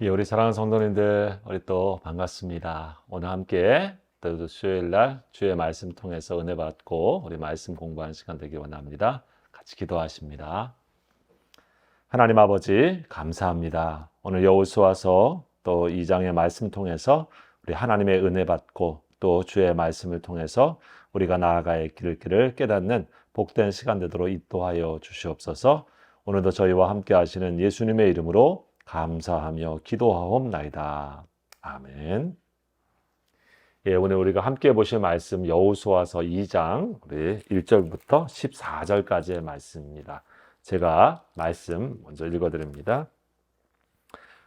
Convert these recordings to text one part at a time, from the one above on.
예, 우리 사랑하는 성도님들, 우리 또 반갑습니다. 오늘 함께 또 수요일 날 주의 말씀 통해서 은혜 받고 우리 말씀 공부하는 시간 되기 원합니다. 같이 기도하십니다. 하나님 아버지, 감사합니다. 오늘 여호수아서 또 2장의 말씀 통해서 우리 하나님의 은혜 받고 또 주의 말씀을 통해서 우리가 나아가야 할 길을 깨닫는 복된 시간 되도록 인도하여 주시옵소서. 오늘도 저희와 함께 하시는 예수님의 이름으로 감사하며 기도하옵나이다. 아멘. 예, 오늘 우리가 함께 보실 말씀 여호수아서 2장 우리 1절부터 14절까지의 말씀입니다. 제가 말씀 먼저 읽어드립니다.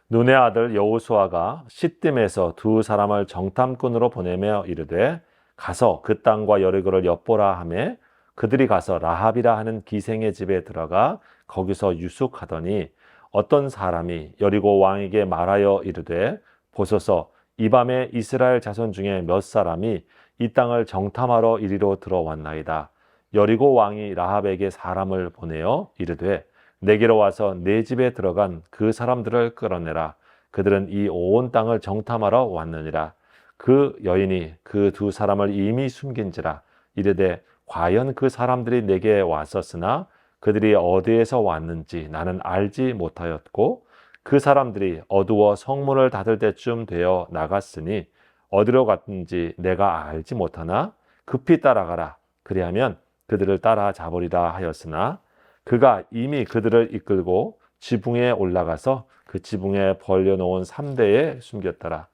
눈의 아들 여호수아가 시딤에서 두 사람을 정탐꾼으로 보내며 이르되 가서 그 땅과 여리고를 엿보라 하매 그들이 가서 라합이라 하는 기생의 집에 들어가 거기서 유숙하더니 어떤 사람이 여리고 왕에게 말하여 이르되 보소서 이 밤에 이스라엘 자손 중에 몇 사람이 이 땅을 정탐하러 이리로 들어왔나이다. 여리고 왕이 라합에게 사람을 보내어 이르되 내게로 와서 내 집에 들어간 그 사람들을 끌어내라. 그들은 이 온 땅을 정탐하러 왔느니라. 그 여인이 그 두 사람을 이미 숨긴지라. 이르되 과연 그 사람들이 내게 왔었으나 그들이 어디에서 왔는지 나는 알지 못하였고 그 사람들이 어두워 성문을 닫을 때쯤 되어 나갔으니 어디로 갔는지 내가 알지 못하나 급히 따라가라. 그리하면 그들을 따라 잡으리라 하였으나 그가 이미 그들을 이끌고 지붕에 올라가서 그 지붕에 벌려놓은 3대에 숨겼더라.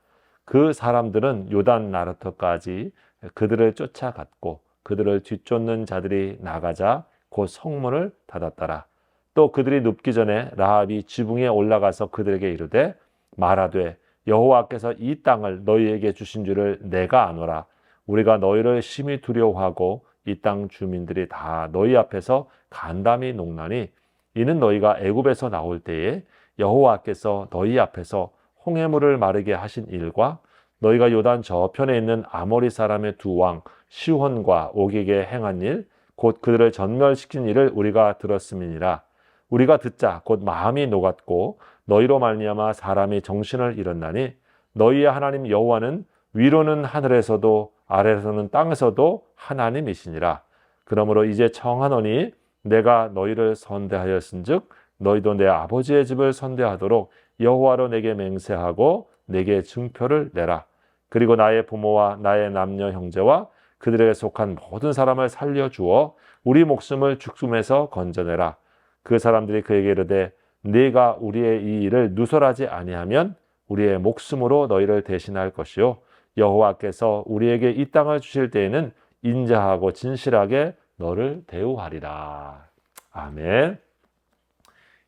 그 사람들은 요단 나루터까지 그들을 쫓아갔고 그들을 뒤쫓는 자들이 나가자 곧 성문을 닫았더라. 또 그들이 눕기 전에 라합이 지붕에 올라가서 그들에게 이르되 말하되 여호와께서 이 땅을 너희에게 주신 줄을 내가 아노라. 우리가 너희를 심히 두려워하고 이 땅 주민들이 다 너희 앞에서 간담이 녹나니 이는 너희가 애굽에서 나올 때에 여호와께서 너희 앞에서 홍해물을 마르게 하신 일과 너희가 요단 저편에 있는 아모리 사람의 두 왕 시혼과 옥에게 행한 일 곧 그들을 전멸시킨 일을 우리가 들었음이니라. 우리가 듣자 곧 마음이 녹았고 너희로 말미암아 사람이 정신을 잃었나니 너희의 하나님 여호와는 위로는 하늘에서도 아래에서는 땅에서도 하나님이시니라. 그러므로 이제 청하노니 내가 너희를 선대하였은즉 너희도 내 아버지의 집을 선대하도록 여호와로 내게 맹세하고 내게 증표를 내라. 그리고 나의 부모와 나의 남녀 형제와 그들에게 속한 모든 사람을 살려주어 우리 목숨을 죽음에서 건져내라. 그 사람들이 그에게 이르되 네가 우리의 이 일을 누설하지 아니하면 우리의 목숨으로 너희를 대신할 것이요 여호와께서 우리에게 이 땅을 주실 때에는 인자하고 진실하게 너를 대우하리라. 아멘.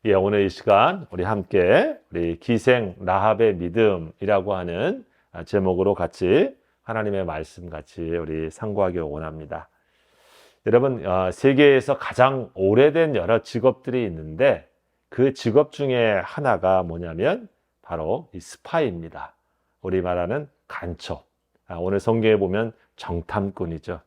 예, 오늘 이 시간 우리 함께 우리 기생 라합의 믿음이라고 하는 제목으로 같이 하나님의 말씀 같이 우리 상고하기 원합니다. 여러분, 세계에서 가장 오래된 여러 직업들이 있는데 그 직업 중에 하나가 뭐냐면 바로 이 스파이입니다. 우리 말하는 간첩. 오늘 성경에 보면 정탐꾼이죠.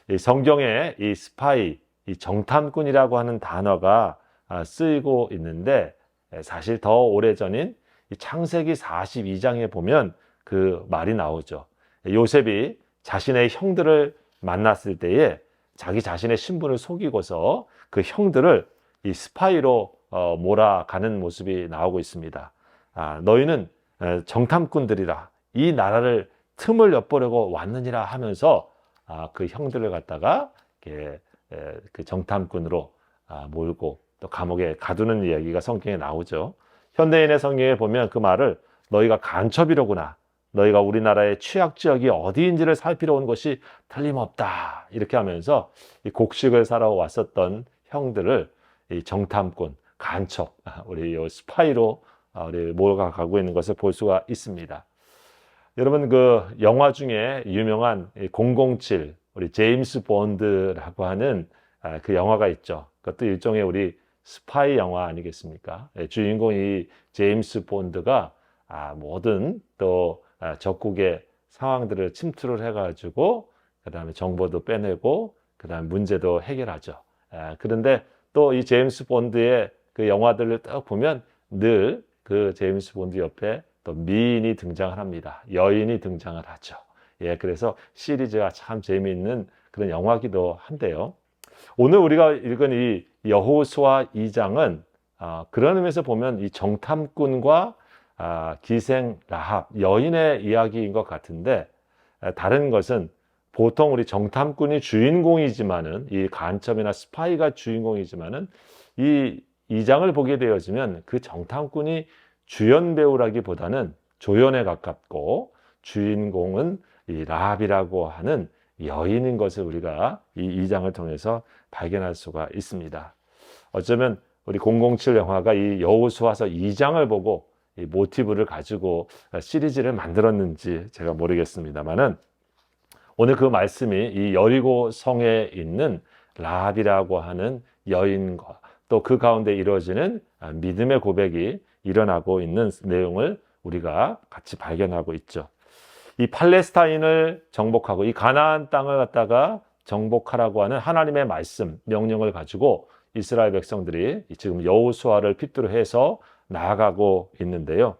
이 성경에 이 스파이, 이 정탐꾼이라고 하는 단어가 쓰이고 있는데 사실 더 오래전인 창세기 42장에 보면 그 말이 나오죠. 요셉이 자신의 형들을 만났을 때에 자기 자신의 신분을 속이고서 그 형들을 이 스파이로 몰아가는 모습이 나오고 있습니다. 너희는 정탐꾼들이라 이 나라를 틈을 엿보려고 왔느니라 하면서 그 형들을 갖다가 그 정탐꾼으로 몰고 또 감옥에 가두는 이야기가 성경에 나오죠. 현대인의 성경에 보면 그 말을 너희가 간첩이로구나. 너희가 우리나라의 취약지역이 어디인지를 살피러 온 것이 틀림없다. 이렇게 하면서 이 곡식을 사러 왔었던 형들을 이 정탐꾼, 간첩, 우리 요 스파이로 우리 몰아가고 있는 것을 볼 수가 있습니다. 여러분 그 영화 중에 유명한 007, 우리 제임스 본드라고 하는 그 영화가 있죠. 그것도 일종의 우리 스파이 영화 아니겠습니까? 주인공이 제임스 본드가 모든 또 적국의 상황들을 침투를 해가지고 그 다음에 정보도 빼내고 그 다음에 문제도 해결하죠. 그런데 또 이 제임스 본드의 그 영화들을 딱 보면 늘 그 제임스 본드 옆에 또 미인이 등장을 합니다. 여인이 등장을 하죠. 예, 그래서 시리즈가 참 재미있는 그런 영화기도 한데요. 오늘 우리가 읽은 이 여호수아 2장은 그런 의미에서 보면 이 정탐꾼과 기생 라합, 여인의 이야기인 것 같은데, 다른 것은 보통 우리 정탐꾼이 주인공이지만은, 이 간첩이나 스파이가 주인공이지만은, 이 2장을 보게 되어지면 그 정탐꾼이 주연 배우라기보다는 조연에 가깝고, 주인공은 이 라합이라고 하는 여인인 것을 우리가 이 2장을 통해서 발견할 수가 있습니다. 어쩌면 우리 007 영화가 이 여호수아서 2장을 보고 이 모티브를 가지고 시리즈를 만들었는지 제가 모르겠습니다만은, 오늘 그 말씀이 이 여리고 성에 있는 라합이라고 하는 여인과 또 그 가운데 이루어지는 믿음의 고백이 일어나고 있는 내용을 우리가 같이 발견하고 있죠. 이 팔레스타인을 정복하고 이 가나안 땅을 갖다가 정복하라고 하는 하나님의 말씀, 명령을 가지고 이스라엘 백성들이 지금 여호수아를 핏대로 해서 나아가고 있는데요.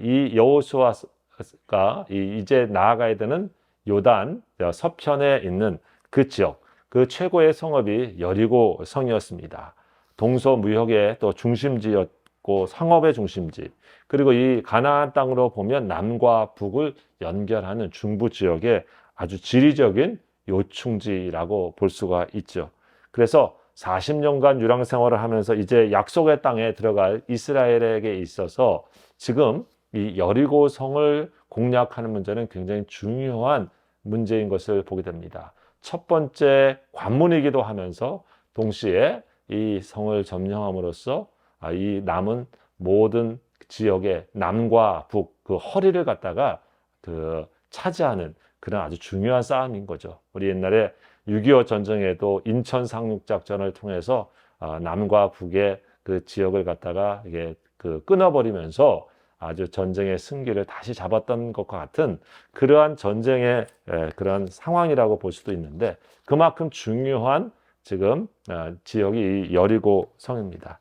이 여호수아가 이제 나아가야 되는 요단 서편에 있는 그 지역, 그 최고의 성읍이 여리고 성이었습니다. 동서무역의 또 중심지였고 상업의 중심지, 그리고 이 가나안 땅으로 보면 남과 북을 연결하는 중부 지역의 아주 지리적인 요충지라고 볼 수가 있죠. 그래서 40년간 유랑 생활을 하면서 이제 약속의 땅에 들어갈 이스라엘에게 있어서 지금 이 여리고 성을 공략하는 문제는 굉장히 중요한 문제인 것을 보게 됩니다. 첫 번째 관문이기도 하면서 동시에 이 성을 점령함으로써 이 남은 모든 지역의 남과 북 그 허리를 갖다가 차지하는 그런 아주 중요한 싸움인 거죠. 우리 옛날에 6.25 전쟁에도 인천 상륙 작전을 통해서 남과 북의 그 지역을 갖다가 이게 끊어버리면서 아주 전쟁의 승기를 다시 잡았던 것과 같은 그러한 전쟁의 그런 상황이라고 볼 수도 있는데, 그만큼 중요한 지금 지역이 이 여리고 성입니다.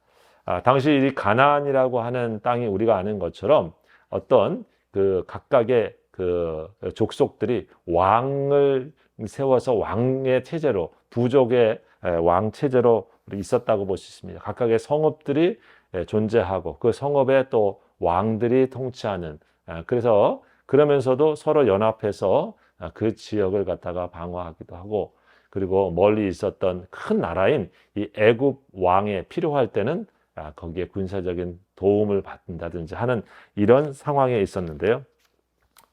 당시 이 가나안이라고 하는 땅이 우리가 아는 것처럼 어떤 그 각각의 그 족속들이 왕을 세워서 왕의 체제로, 부족의 왕 체제로 있었다고 볼 수 있습니다. 각각의 성읍들이 존재하고 그 성읍에 또 왕들이 통치하는, 그래서 그러면서도 서로 연합해서 그 지역을 갖다가 방어하기도 하고, 그리고 멀리 있었던 큰 나라인 이 애굽 왕에 필요할 때는 거기에 군사적인 도움을 받는다든지 하는 이런 상황에 있었는데요.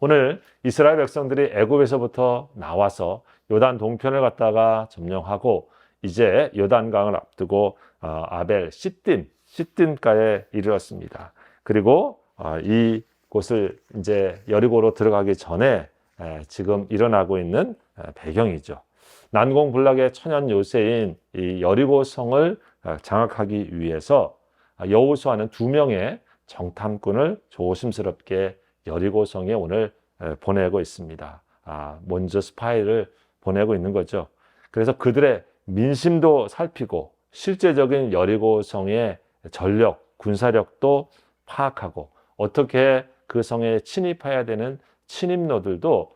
오늘 이스라엘 백성들이 애굽에서부터 나와서 요단 동편을 갖다가 점령하고 이제 요단강을 앞두고 아벨 시딤가에 이르렀습니다. 그리고 이곳을 이제 여리고로 들어가기 전에 지금 일어나고 있는 배경이죠. 난공불락의 천연 요새인 이 여리고 성을 장악하기 위해서 여호수아는 2명의 정탐꾼을 조심스럽게 여리고 성에 오늘 보내고 있습니다. 먼저 스파이를 보내고 있는 거죠. 그래서 그들의 민심도 살피고 실제적인 여리고 성의 전력, 군사력도 파악하고 어떻게 그 성에 침입해야 되는 침입로들도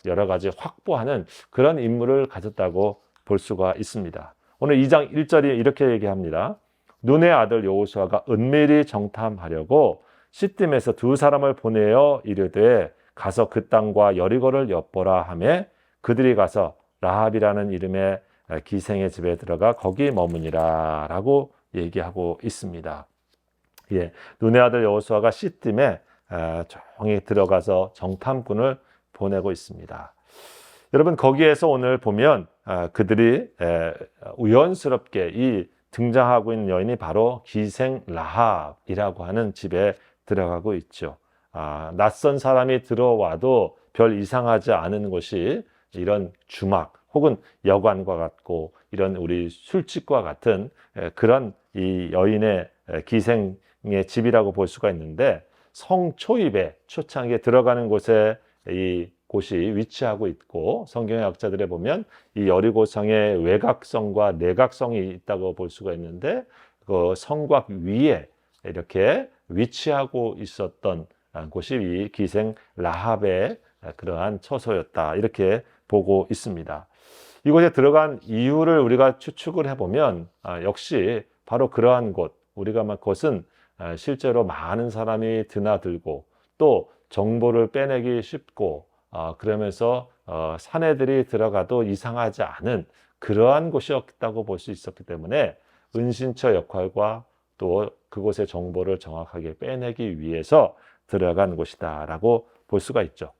여러 가지 확보하는 그런 임무를 가졌다고 볼 수가 있습니다. 오늘 2장 1절이 이렇게 얘기합니다. 눈의 아들 여호수아가 은밀히 정탐하려고 시딤에서 2사람을 보내어 이르되 가서 그 땅과 여리고를 엿보라 하매 그들이 가서 라합이라는 이름의 기생의 집에 들어가 거기 머무니라 라고 얘기하고 있습니다. 예, 눈의 아들 여호수아가 시딤에 조용히 들어가서 정탐꾼을 보내고 있습니다. 여러분, 거기에서 오늘 보면 그들이 우연스럽게 이 등장하고 있는 여인이 바로 기생 라합이라고 하는 집에 들어가고 있죠. 낯선 사람이 들어와도 별 이상하지 않은 곳이 이런 주막 혹은 여관과 같고 이런 우리 술집과 같은 그런 이 여인의 기생의 집이라고 볼 수가 있는데, 성 초입에 초창기에 들어가는 곳에 이 곳이 위치하고 있고, 성경의 학자들에 보면 이 여리고성의 외곽성과 내곽성이 있다고 볼 수가 있는데, 그 성곽 위에 이렇게 위치하고 있었던 곳이 이 기생 라합의 그러한 처소였다. 이렇게 보고 있습니다. 이곳에 들어간 이유를 우리가 추측을 해보면 역시 바로 그러한 곳, 우리가 막 그것은 실제로 많은 사람이 드나들고 또 정보를 빼내기 쉽고 그러면서 사내들이 들어가도 이상하지 않은 그러한 곳이었다고 볼 수 있었기 때문에 은신처 역할과 또 그곳의 정보를 정확하게 빼내기 위해서 들어간 곳이다 라고 볼 수가 있죠.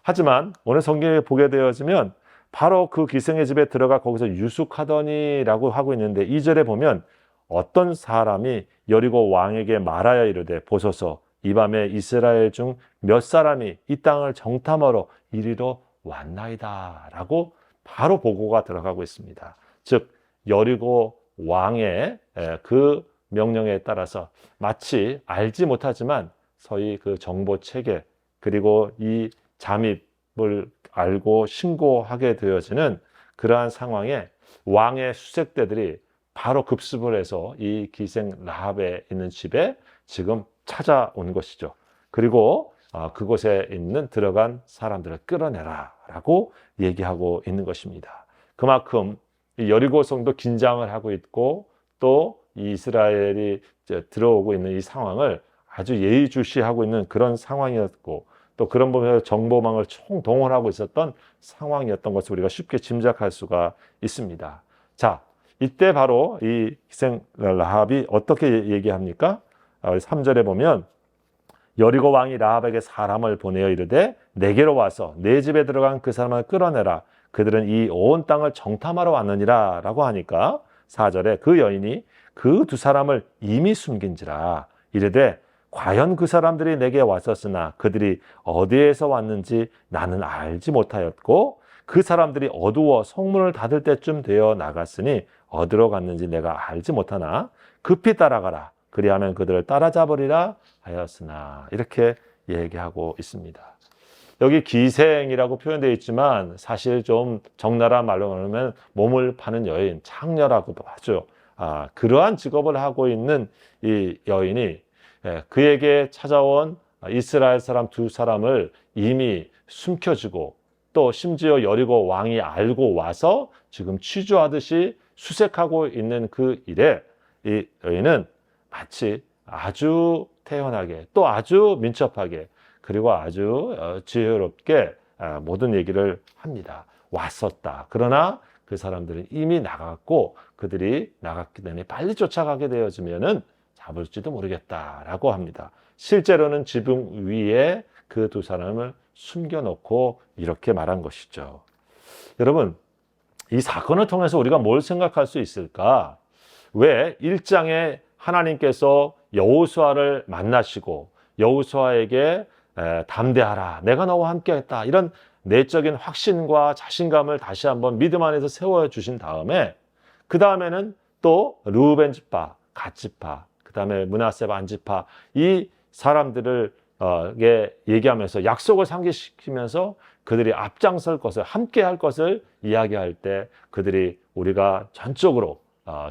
하지만 오늘 성경에 보게 되어지면 바로 그 기생의 집에 들어가 거기서 유숙하더니 라고 하고 있는데 2절에 보면 어떤 사람이 여리고 왕에게 말하여 이르되 보소서 이 밤에 이스라엘 중 몇 사람이 이 땅을 정탐하러 이리로 왔나이다 라고 바로 보고가 들어가고 있습니다. 즉 여리고 왕의 그 명령에 따라서 마치 알지 못하지만 서희 그 정보 체계 그리고 이 잠입을 알고 신고하게 되어지는 그러한 상황에 왕의 수색대들이 바로 급습을 해서 이 기생 라합에 있는 집에 지금 찾아온 것이죠. 그리고 그곳에 있는 들어간 사람들을 끌어내라 라고 얘기하고 있는 것입니다. 그만큼 여리고 성도 긴장을 하고 있고 또 이스라엘이 들어오고 있는 이 상황을 아주 예의주시하고 있는 그런 상황이었고 또 그런 부분에서 정보망을 총동원하고 있었던 상황이었던 것을 우리가 쉽게 짐작할 수가 있습니다. 자, 이때 바로 이 기생 라합이 어떻게 얘기합니까? 3절에 보면 여리고 왕이 라합에게 사람을 보내어 이르되 내게로 와서 내 집에 들어간 그 사람을 끌어내라. 그들은 이 온 땅을 정탐하러 왔느니라 라고 하니까 4절에 그 여인이 그 두 사람을 이미 숨긴지라 이르되 과연 그 사람들이 내게 왔었으나 그들이 어디에서 왔는지 나는 알지 못하였고 그 사람들이 어두워 성문을 닫을 때쯤 되어 나갔으니 어디로 갔는지 내가 알지 못하나 급히 따라가라. 그리하면 그들을 따라잡으리라 하였으나 이렇게 얘기하고 있습니다. 여기 기생이라고 표현되어 있지만 사실 좀 적나라한 말로 말하면 몸을 파는 여인, 창녀라고도 하죠. 그러한 직업을 하고 있는 이 여인이 그에게 찾아온 이스라엘 사람 두 사람을 이미 숨겨주고 또 심지어 여리고 왕이 알고 와서 지금 취조하듯이 수색하고 있는 그 일에 이 여인은 마치 아주 태연하게 또 아주 민첩하게 그리고 아주 지혜롭게 모든 얘기를 합니다. 왔었다. 그러나 그 사람들은 이미 나갔고 그들이 나갔기 때문에 빨리 쫓아가게 되어지면은 잡을지도 모르겠다라고 합니다. 실제로는 지붕 위에 그 두 사람을 숨겨놓고 이렇게 말한 것이죠. 여러분, 이 사건을 통해서 우리가 뭘 생각할 수 있을까? 왜 1장에 하나님께서 여호수아를 만나시고 여호수아에게 담대하라, 내가 너와 함께했다, 이런 내적인 확신과 자신감을 다시 한번 믿음 안에서 세워주신 다음에 그 다음에는 또 르우벤 지파, 갓 지파, 그 다음에 므낫세 반 지파 이 사람들을 얘기하면서 약속을 상기시키면서 그들이 앞장설 것을 함께 할 것을 이야기할 때 그들이 우리가 전적으로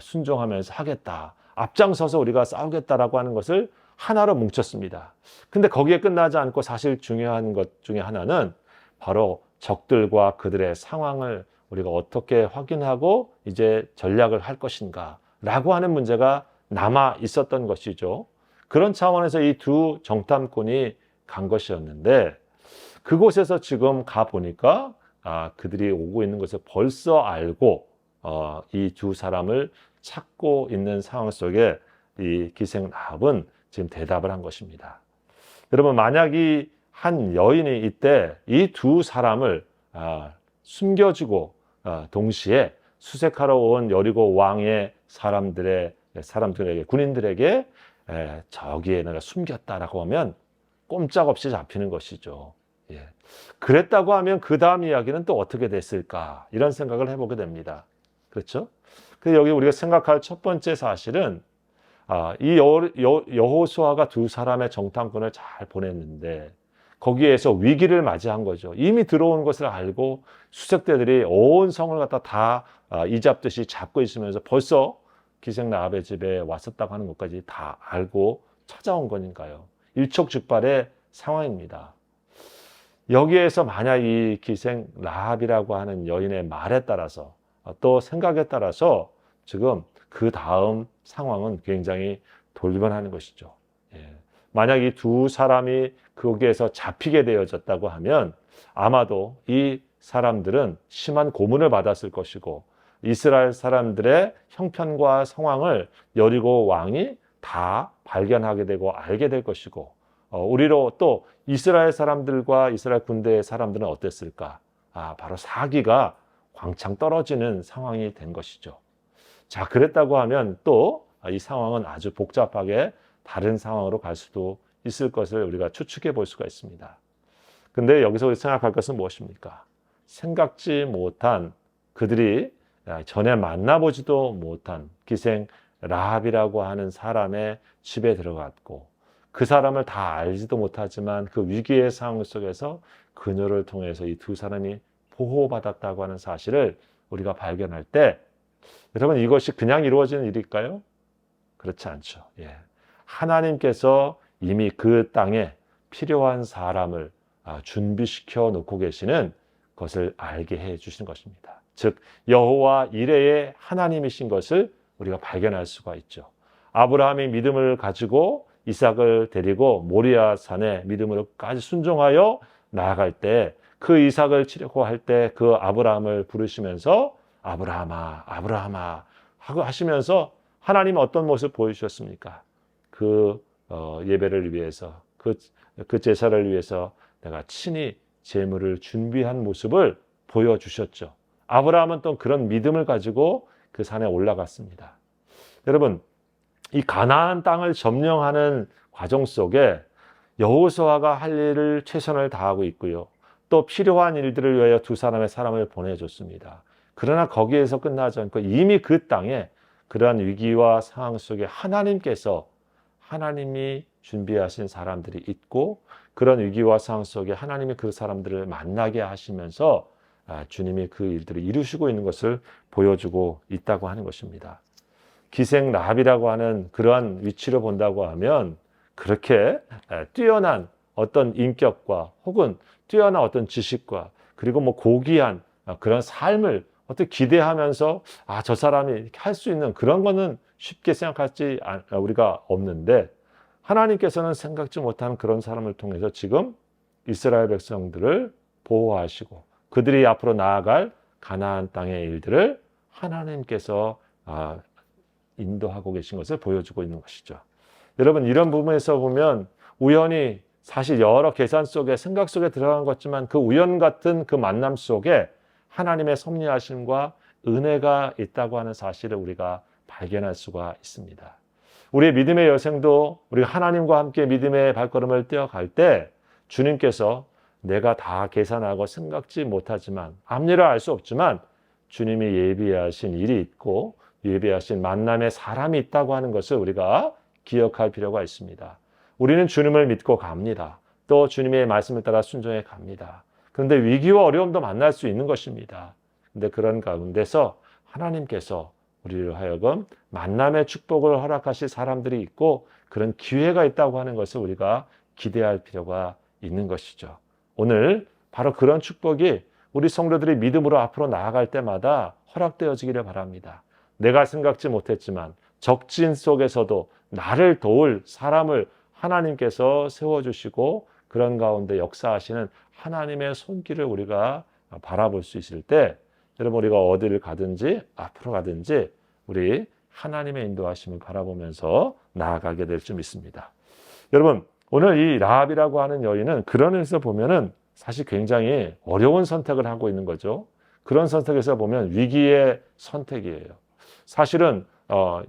순종하면서 하겠다, 앞장서서 우리가 싸우겠다라고 하는 것을 하나로 뭉쳤습니다. 근데 거기에 끝나지 않고 사실 중요한 것 중에 하나는 바로 적들과 그들의 상황을 우리가 어떻게 확인하고 이제 전략을 할 것인가 라고 하는 문제가 남아 있었던 것이죠. 그런 차원에서 이 두 정탐꾼이 간 것이었는데 그곳에서 지금 가 보니까 그들이 오고 있는 것을 벌써 알고 이 두 사람을 찾고 있는 상황 속에 이 기생 라합은 지금 대답을 한 것입니다. 여러분, 만약 이 한 여인이 이때 이 두 사람을 숨겨주고 동시에 수색하러 온 여리고 왕의 사람들에게 군인들에게 저기에 내가 숨겼다라고 하면 꼼짝없이 잡히는 것이죠. 예. 그랬다고 하면 그 다음 이야기는 또 어떻게 됐을까, 이런 생각을 해보게 됩니다. 그렇죠? 그래서 여기 우리가 생각할 첫 번째 사실은 이 여호수아가 두 사람의 정탐꾼을 잘 보냈는데 거기에서 위기를 맞이한 거죠. 이미 들어온 것을 알고 수색대들이 온 성을 갖다 다 이잡듯이 잡고 있으면서 벌써 기생 라합의 집에 왔었다고 하는 것까지 다 알고 찾아온 거니까요. 일촉즉발의 상황입니다. 여기에서 만약 이 기생 라합이라고 하는 여인의 말에 따라서 또 생각에 따라서 지금 그 다음 상황은 굉장히 돌변하는 것이죠. 예. 만약 이 두 사람이 거기에서 잡히게 되어졌다고 하면 아마도 이 사람들은 심한 고문을 받았을 것이고 이스라엘 사람들의 형편과 상황을 여리고 왕이 다 발견하게 되고 알게 될 것이고 우리로 또 이스라엘 사람들과 이스라엘 군대의 사람들은 어땠을까? 바로 사기가 왕창 떨어지는 상황이 된 것이죠. 자, 그랬다고 하면 또 이 상황은 아주 복잡하게 다른 상황으로 갈 수도 있을 것을 우리가 추측해 볼 수가 있습니다. 근데 여기서 생각할 것은 무엇입니까? 생각지 못한 그들이 전에 만나보지도 못한 기생 라합이라고 하는 사람의 집에 들어갔고 그 사람을 다 알지도 못하지만 그 위기의 상황 속에서 그녀를 통해서 이 두 사람이 보호받았다고 하는 사실을 우리가 발견할 때 여러분 이것이 그냥 이루어지는 일일까요? 그렇지 않죠. 예. 하나님께서 이미 그 땅에 필요한 사람을 준비시켜 놓고 계시는 것을 알게 해 주신 것입니다. 즉 여호와 이레의 하나님이신 것을 우리가 발견할 수가 있죠. 아브라함이 믿음을 가지고 이삭을 데리고 모리아 산에 믿음으로까지 순종하여 나아갈 때 그 이삭을 치려고 할 때 그 아브라함을 부르시면서 아브라함아 아브라함아 하고 하시면서 하나님은 어떤 모습 보여주셨습니까? 그 예배를 위해서 그 제사를 위해서 내가 친히 제물을 준비한 모습을 보여주셨죠. 아브라함은 또 그런 믿음을 가지고 그 산에 올라갔습니다. 여러분 이 가나안 땅을 점령하는 과정 속에 여호수아가 할 일을 최선을 다하고 있고요. 또 필요한 일들을 위하여 두 사람의 사람을 보내줬습니다. 그러나 거기에서 끝나지 않고 이미 그 땅에 그러한 위기와 상황 속에 하나님이 준비하신 사람들이 있고 그런 위기와 상황 속에 하나님이 그 사람들을 만나게 하시면서 주님이 그 일들을 이루시고 있는 것을 보여주고 있다고 하는 것입니다. 기생 라합이라고 하는 그러한 위치로 본다고 하면 그렇게 뛰어난 어떤 인격과 혹은 뛰어난 어떤 지식과 그리고 고귀한 그런 삶을 어떻게 기대하면서 저 사람이 이렇게 할 수 있는 그런 거는 쉽게 생각하지 우리가 없는데 하나님께서는 생각지 못한 그런 사람을 통해서 지금 이스라엘 백성들을 보호하시고 그들이 앞으로 나아갈 가나안 땅의 일들을 하나님께서 인도하고 계신 것을 보여주고 있는 것이죠. 여러분 이런 부분에서 보면 우연히 사실 여러 계산 속에 생각 속에 들어간 것지만 그 우연 같은 그 만남 속에 하나님의 섭리하심과 은혜가 있다고 하는 사실을 우리가 발견할 수가 있습니다. 우리의 믿음의 여생도 우리가 하나님과 함께 믿음의 발걸음을 떼어갈 때 주님께서 내가 다 계산하고 생각지 못하지만 앞일을 알 수 없지만 주님이 예비하신 일이 있고 예비하신 만남의 사람이 있다고 하는 것을 우리가 기억할 필요가 있습니다. 우리는 주님을 믿고 갑니다. 또 주님의 말씀을 따라 순종해 갑니다. 그런데 위기와 어려움도 만날 수 있는 것입니다. 그런데 그런 가운데서 하나님께서 우리를 하여금 만남의 축복을 허락하실 사람들이 있고 그런 기회가 있다고 하는 것을 우리가 기대할 필요가 있는 것이죠. 오늘 바로 그런 축복이 우리 성도들이 믿음으로 앞으로 나아갈 때마다 허락되어지기를 바랍니다. 내가 생각지 못했지만 적진 속에서도 나를 도울 사람을 하나님께서 세워주시고 그런 가운데 역사하시는 하나님의 손길을 우리가 바라볼 수 있을 때 여러분 우리가 어디를 가든지 앞으로 가든지 우리 하나님의 인도하심을 바라보면서 나아가게 될 줄 믿습니다. 여러분 오늘 이 라합이라고 하는 여인은 그런 의미에서 보면은 사실 굉장히 어려운 선택을 하고 있는 거죠. 그런 선택에서 보면 위기의 선택이에요. 사실은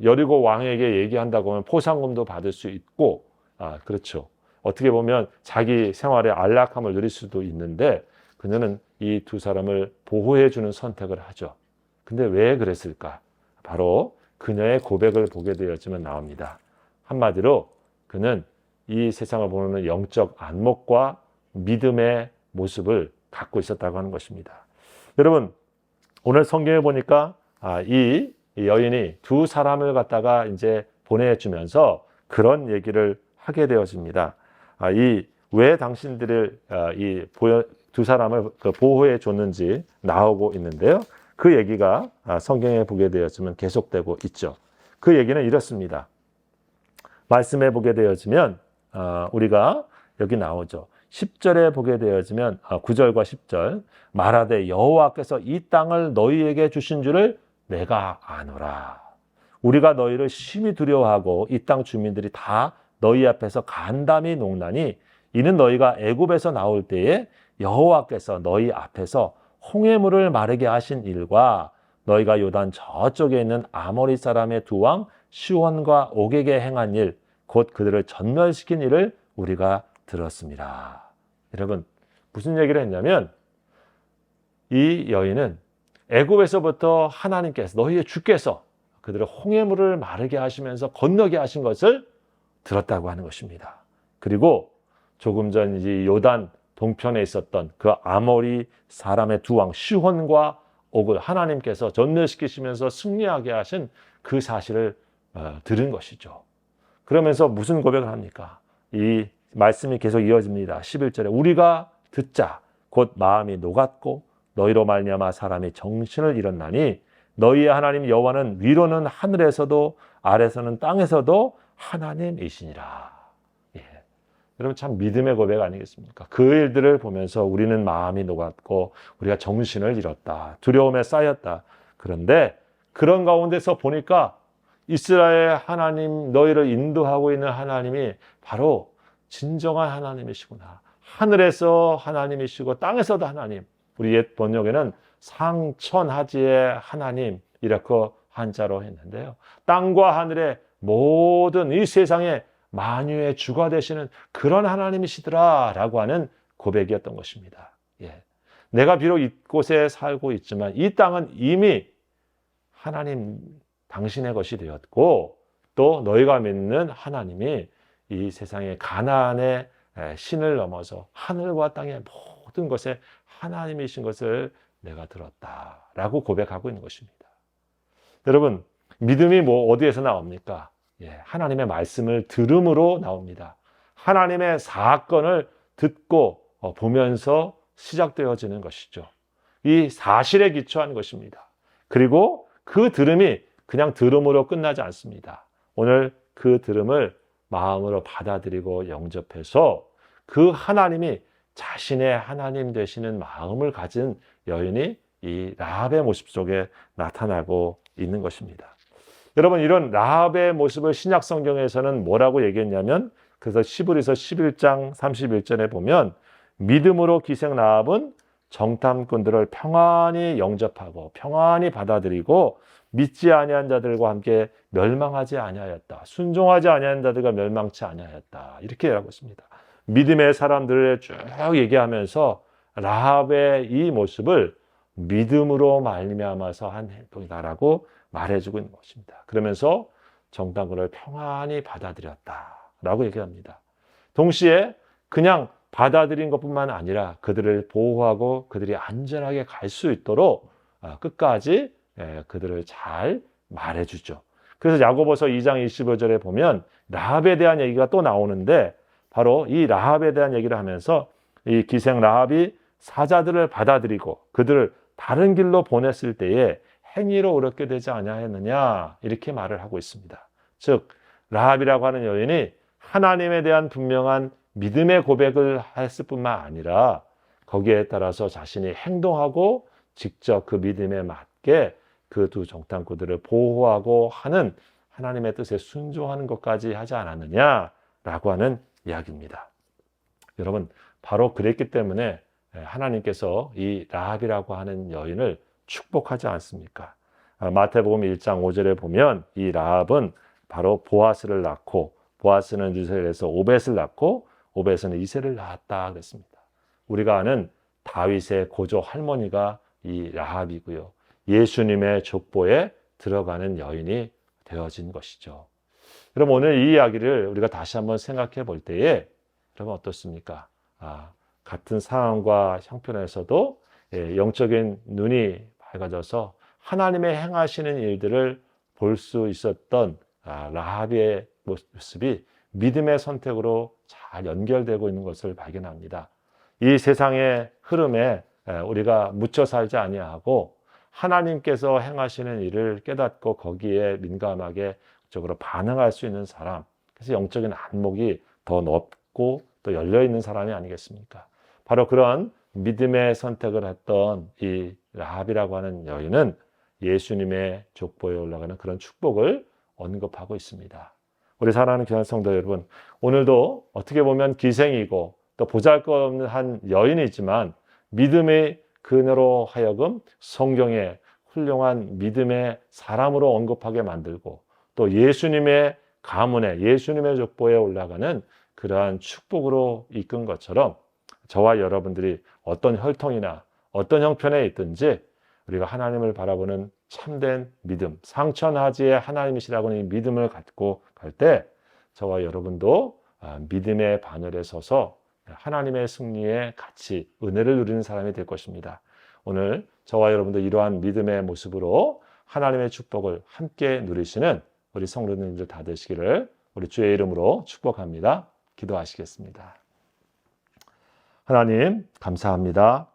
여리고 왕에게 얘기한다고 하면 포상금도 받을 수 있고 그렇죠. 어떻게 보면 자기 생활의 안락함을 누릴 수도 있는데 그녀는 이 두 사람을 보호해 주는 선택을 하죠. 근데 왜 그랬을까? 바로 그녀의 고백을 보게 되었지만 나옵니다. 한마디로 그는 이 세상을 보는 영적 안목과 믿음의 모습을 갖고 있었다고 하는 것입니다. 여러분 오늘 성경에 보니까 이 여인이 두 사람을 갖다가 이제 보내주면서 그런 얘기를 하게 되어집니다. 왜 당신들을 두 사람을 보호해 줬는지 나오고 있는데요. 그 얘기가 성경에 보게 되어지면 계속되고 있죠. 그 얘기는 이렇습니다. 말씀해 보게 되어지면 우리가 여기 나오죠. 10절에 보게 되어지면 9절과 10절 말하되 여호와께서 이 땅을 너희에게 주신 줄을 내가 아노라. 우리가 너희를 심히 두려워하고 이 땅 주민들이 다 너희 앞에서 간담이 녹나니 이는 너희가 애굽에서 나올 때에 여호와께서 너희 앞에서 홍해물을 마르게 하신 일과 너희가 요단 저쪽에 있는 아모리 사람의 두 왕 시혼과 옥에게 행한 일, 곧 그들을 전멸시킨 일을 우리가 들었습니다. 여러분, 무슨 얘기를 했냐면 이 여인은 애굽에서부터 하나님께서 너희의 주께서 그들을 홍해물을 마르게 하시면서 건너게 하신 것을 들었다고 하는 것입니다. 그리고 조금 전 이 요단 동편에 있었던 그 아모리 사람의 두 왕 시혼과 옥을 하나님께서 전멸시키시면서 승리하게 하신 그 사실을 들은 것이죠. 그러면서 무슨 고백을 합니까? 이 말씀이 계속 이어집니다. 11절에 우리가 듣자 곧 마음이 녹았고 너희로 말미암아 사람이 정신을 잃었나니 너희의 하나님 여호와는 위로는 하늘에서도 아래서는 땅에서도 하나님이시니라. 여러분 참 믿음의 고백 아니겠습니까? 그 일들을 보면서 우리는 마음이 녹았고 우리가 정신을 잃었다. 두려움에 쌓였다. 그런데 그런 가운데서 보니까 이스라엘 하나님, 너희를 인도하고 있는 하나님이 바로 진정한 하나님이시구나. 하늘에서 하나님이시고 땅에서도 하나님. 우리 옛 번역에는 상천하지의 하나님 이렇게 한자로 했는데요. 땅과 하늘의 모든 이 세상에 만유의 주가 되시는 그런 하나님이시더라 라고 하는 고백이었던 것입니다. 내가 비록 이곳에 살고 있지만 이 땅은 이미 하나님 당신의 것이 되었고 또 너희가 믿는 하나님이 이 세상의 가나안의 신을 넘어서 하늘과 땅의 모든 것에 하나님이신 것을 내가 들었다라고 고백하고 있는 것입니다. 여러분, 믿음이 어디에서 나옵니까? 하나님의 말씀을 들음으로 나옵니다. 하나님의 사건을 듣고 보면서 시작되어지는 것이죠. 이 사실에 기초한 것입니다. 그리고 그 들음이 그냥 들음으로 끝나지 않습니다. 오늘 그 들음을 마음으로 받아들이고 영접해서 그 하나님이 자신의 하나님 되시는 마음을 가진 여인이 이 라합의 모습 속에 나타나고 있는 것입니다. 여러분, 이런 라합의 모습을 신약 성경에서는 뭐라고 얘기했냐면, 그래서 시브리서 11장 31절에 보면 믿음으로 기생 라합은 정탐꾼들을 평안히 영접하고 평안히 받아들이고 믿지 아니한 자들과 함께 멸망하지 아니하였다. 순종하지 아니한 자들과 멸망치 아니하였다. 이렇게 하고 있습니다. 믿음의 사람들을 쭉 얘기하면서 라합의 이 모습을 믿음으로 말미암아서 한 행동이다라고 말해주고 있는 것입니다. 그러면서 정탐꾼을 평안히 받아들였다라고 얘기합니다. 동시에 그냥 받아들인 것뿐만 아니라 그들을 보호하고 그들이 안전하게 갈 수 있도록 끝까지 그들을 잘 말해주죠. 그래서 야고보서 2장 25절에 보면 라합에 대한 얘기가 또 나오는데 바로 이 라합에 대한 얘기를 하면서 이 기생 라합이 사자들을 받아들이고 그들을 다른 길로 보냈을 때에 행위로 어렵게 되지 아니하였느냐 이렇게 말을 하고 있습니다. 즉 라합이라고 하는 여인이 하나님에 대한 분명한 믿음의 고백을 했을 뿐만 아니라 거기에 따라서 자신이 행동하고 직접 그 믿음에 맞게 그 두 정탐꾼들을 보호하고 하는 하나님의 뜻에 순종하는 것까지 하지 않았느냐라고 하는 이야기입니다. 여러분, 바로 그랬기 때문에 하나님께서 이 라합이라고 하는 여인을 축복하지 않습니까? 마태복음 1장 5절에 보면 이 라합은 바로 보아스를 낳고 보아스는 르셀에서 오벳을 낳고 오벳은 이새를 낳았다 그랬습니다. 우리가 아는 다윗의 고조 할머니가 이 라합이고요. 예수님의 족보에 들어가는 여인이 되어진 것이죠. 여러분, 오늘 이 이야기를 우리가 다시 한번 생각해 볼 때에 여러분 어떻습니까? 같은 상황과 형편에서도 영적인 눈이 밝아져서 하나님의 행하시는 일들을 볼 수 있었던 라합의 모습이 믿음의 선택으로 잘 연결되고 있는 것을 발견합니다. 이 세상의 흐름에 우리가 묻혀 살지 아니하고 하나님께서 행하시는 일을 깨닫고 거기에 민감하게 적으로 반응할 수 있는 사람, 그래서 영적인 안목이 더 넓고 또 열려있는 사람이 아니겠습니까? 바로 그런 믿음의 선택을 했던 이 라합이라고 하는 여인은 예수님의 족보에 올라가는 그런 축복을 언급하고 있습니다. 우리 사랑하는 귀한 성도 여러분, 오늘도 어떻게 보면 기생이고 또 보잘것없는 한 여인이지만 믿음의 그녀로 하여금 성경에 훌륭한 믿음의 사람으로 언급하게 만들고 또 예수님의 가문에 예수님의 족보에 올라가는 그러한 축복으로 이끈 것처럼 저와 여러분들이 어떤 혈통이나 어떤 형편에 있든지 우리가 하나님을 바라보는 참된 믿음, 상천하지의 하나님이시라고는 이 믿음을 갖고 갈 때 저와 여러분도 믿음의 반열에 서서 하나님의 승리에 같이 은혜를 누리는 사람이 될 것입니다. 오늘 저와 여러분도 이러한 믿음의 모습으로 하나님의 축복을 함께 누리시는 우리 성도님들 다 되시기를 우리 주의 이름으로 축복합니다. 기도하시겠습니다. 하나님 감사합니다.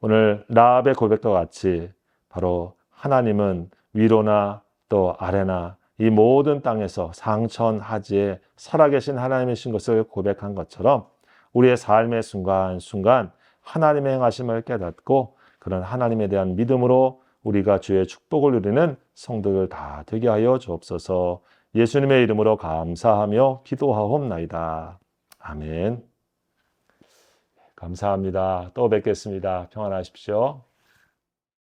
오늘 라합의 고백과 같이 바로 하나님은 위로나 또 아래나 이 모든 땅에서 상천하지에 살아계신 하나님이신 것을 고백한 것처럼 우리의 삶의 순간순간 하나님의 행하심을 깨닫고 그런 하나님에 대한 믿음으로 우리가 주의 축복을 누리는 성도들 다 되게 하여 주옵소서. 예수님의 이름으로 감사하며 기도하옵나이다. 아멘. 감사합니다. 또 뵙겠습니다. 평안하십시오.